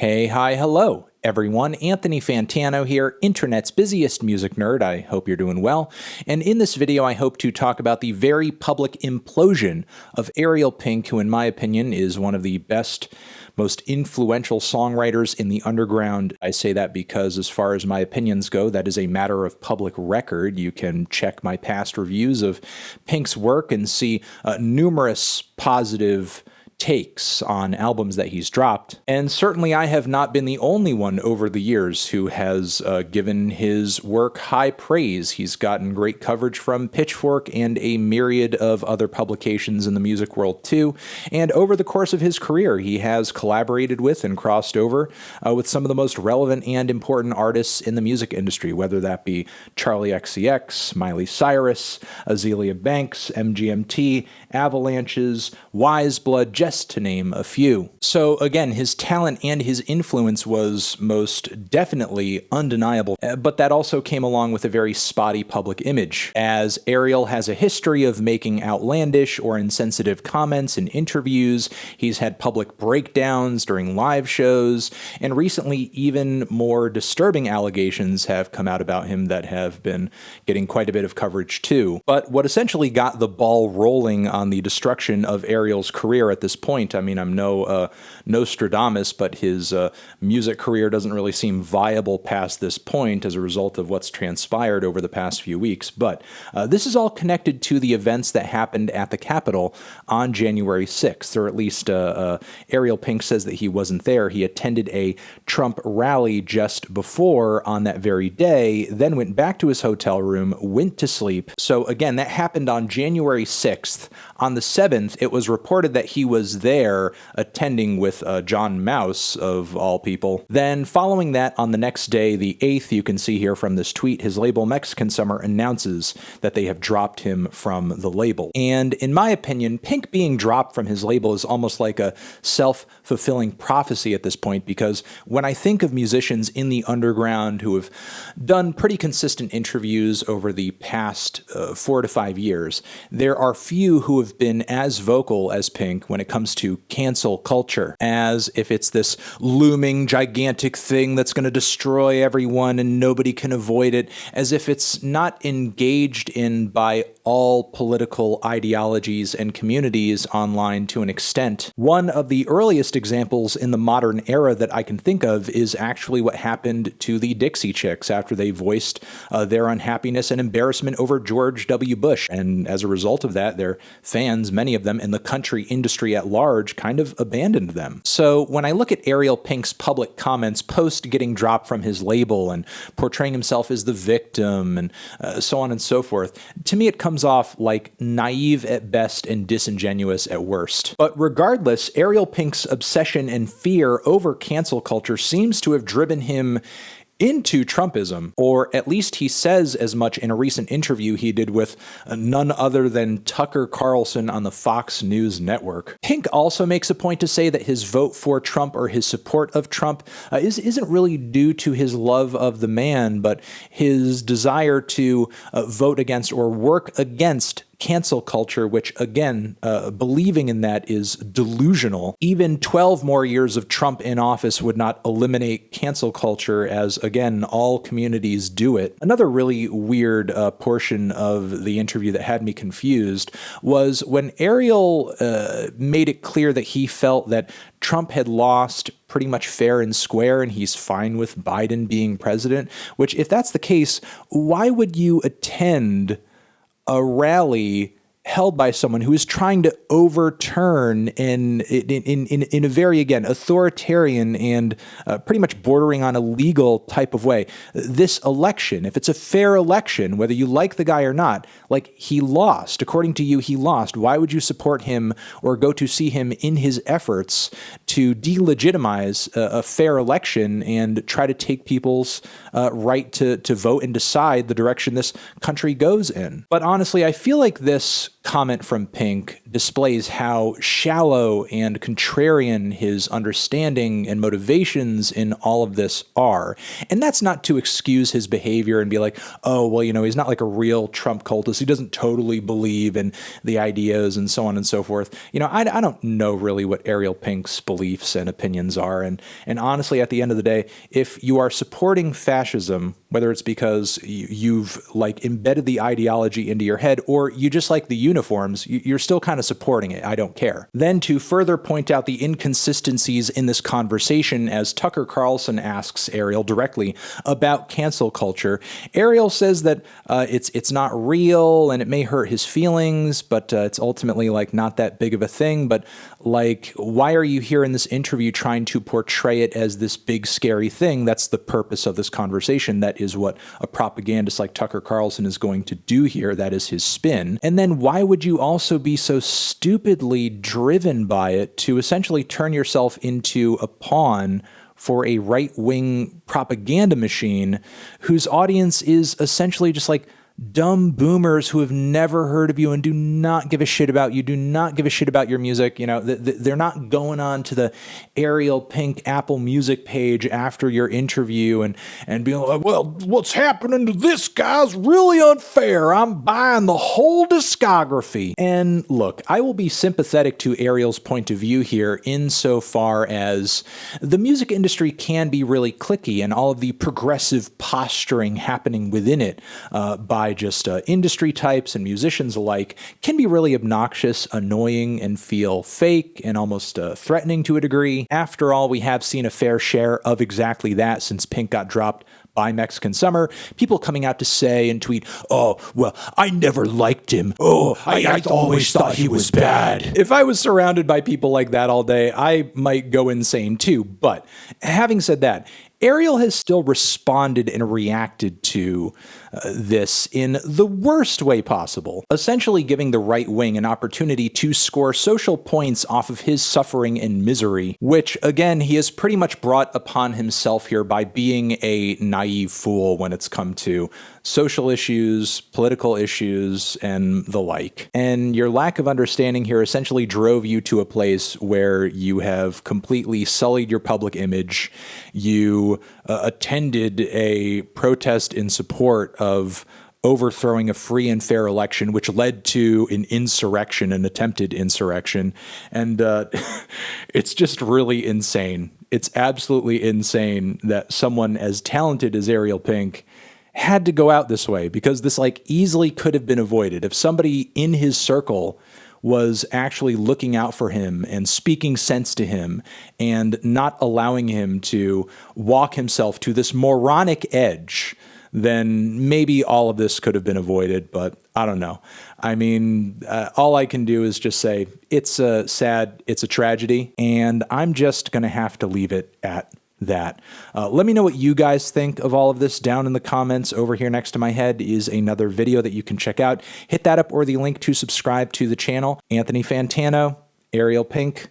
Hey, hi, hello, everyone. Anthony Fantano here, internet's busiest music nerd. I hope you're doing well. And in this video, I hope to talk about the very public implosion of Ariel Pink, who in my opinion is one of the best, most influential songwriters in the underground. I say that because as far as my opinions go, that is a matter of public record. You can check my past reviews of Pink's work and see numerous positive takes on albums that he's dropped. And certainly I have not been the only one over the years who has given his work high praise. He's gotten great coverage from Pitchfork and a myriad of other publications in the music world too. And over the course of his career, he has collaborated with and crossed over with some of the most relevant and important artists in the music industry, whether that be Charlie XCX, Miley Cyrus, Azealia Banks, MGMT, Avalanches, Wise Blood, just to name a few. So again, his talent and his influence was most definitely undeniable, but that also came along with a very spotty public image, as Ariel has a history of making outlandish or insensitive comments in interviews. He's had public breakdowns during live shows, and recently even more disturbing allegations have come out about him that have been getting quite a bit of coverage too. But what essentially got the ball rolling on the destruction of Ariel's career at this point, I mean, I'm no Nostradamus, but his music career doesn't really seem viable past this point as a result of what's transpired over the past few weeks. But this is all connected to the events that happened at the Capitol on January 6th, or at least Ariel Pink says that he wasn't there. He attended a Trump rally just before on that very day, then went back to his hotel room, went to sleep. So again, that happened on January 6th. On the 7th, it was reported that he was there attending with John Mouse, of all people. Then following that, on the next day, the 8th, you can see here from this tweet, his label Mexican Summer announces that they have dropped him from the label. And in my opinion, Pink being dropped from his label is almost like a self-fulfilling prophecy at this point, because when I think of musicians in the underground who have done pretty consistent interviews over the past 4 to 5 years, there are few who have been as vocal as Pink when it comes to cancel culture, as if it's this looming gigantic thing that's going to destroy everyone and nobody can avoid it, as if it's not engaged in by all political ideologies and communities online to an extent. One of the earliest examples in the modern era that I can think of is actually what happened to the Dixie Chicks after they voiced their unhappiness and embarrassment over George W. Bush. And as a result of that, their fans, many of them in the country industry at large, kind of abandoned them. So when I look at Ariel Pink's public comments post getting dropped from his label and portraying himself as the victim and so on and so forth, to me it comes off like naive at best and disingenuous at worst. But regardless, Ariel Pink's obsession and fear over cancel culture seems to have driven him into Trumpism, or at least he says as much in a recent interview he did with none other than Tucker Carlson on the Fox News network. Pink also makes a point to say that his vote for Trump or his support of Trump isn't really due to his love of the man, but his desire to vote against or work against cancel culture, which again, believing in that is delusional. Even 12 more years of Trump in office would not eliminate cancel culture, as again, all communities do it. Another really weird portion of the interview that had me confused was when Ariel made it clear that he felt that Trump had lost pretty much fair and square and he's fine with Biden being president, which if that's the case, why would you attend a rally held by someone who is trying to overturn in a very, again, authoritarian and pretty much bordering on illegal type of way, this election? If it's a fair election, whether you like the guy or not, like, he lost. According to you, he lost. Why would you support him or go to see him in his efforts to delegitimize a fair election and try to take people's right to vote and decide the direction this country goes in? But honestly, I feel like this comment from Pink displays how shallow and contrarian his understanding and motivations in all of this are. And that's not to excuse his behavior and be like, oh, well, he's not like a real Trump cultist. He doesn't totally believe in the ideas and so on and so forth. I don't know really what Ariel Pink's beliefs and opinions are. And honestly, at the end of the day, if you are supporting fascism, whether it's because you've like embedded the ideology into your head or you just like the uniforms, you're still kind of supporting it. I don't care. Then to further point out the inconsistencies in this conversation, as Tucker Carlson asks Ariel directly about cancel culture, Ariel says that it's not real and it may hurt his feelings, but it's ultimately like not that big of a thing. But like, why are you here in this interview trying to portray it as this big scary thing? That's the purpose of this conversation. That is what a propagandist like Tucker Carlson is going to do here. That is his spin. And then why would you also be so stupidly driven by it to essentially turn yourself into a pawn for a right-wing propaganda machine whose audience is essentially just like dumb boomers who have never heard of you and do not give a shit about you, do not give a shit about your music. They're not going on to the Ariel Pink Apple Music page after your interview and being like, well, what's happening to this guy's really unfair. I'm buying the whole discography. And look, I will be sympathetic to Ariel's point of view here insofar as the music industry can be really cliquey and all of the progressive posturing happening within it by just industry types and musicians alike can be really obnoxious, annoying, and feel fake and almost threatening to a degree. After all, we have seen a fair share of exactly that since Pink got dropped by Mexican Summer. People coming out to say and tweet, oh, well, I never liked him. Oh, I always thought he was bad. If I was surrounded by people like that all day, I might go insane too. But having said that, Ariel has still responded and reacted to this in the worst way possible, essentially giving the right wing an opportunity to score social points off of his suffering and misery, which, again, he has pretty much brought upon himself here by being a naive fool when it's come to social issues, political issues, and the like. And your lack of understanding here essentially drove you to a place where you have completely sullied your public image. You attended a protest in support of overthrowing a free and fair election, which led to an insurrection, an attempted insurrection. And it's just really insane. It's absolutely insane that someone as talented as Ariel Pink had to go out this way, because this like easily could have been avoided. If somebody in his circle was actually looking out for him and speaking sense to him and not allowing him to walk himself to this moronic edge, then maybe all of this could have been avoided. But I don't know. I mean, all I can do is just say it's sad, it's a tragedy, and I'm just going to have to leave it at that. Let me know what you guys think of all of this down in the comments. Over here next to my head is another video that you can check out. Hit that up or the link to subscribe to the channel. Anthony Fantano, Ariel Pink,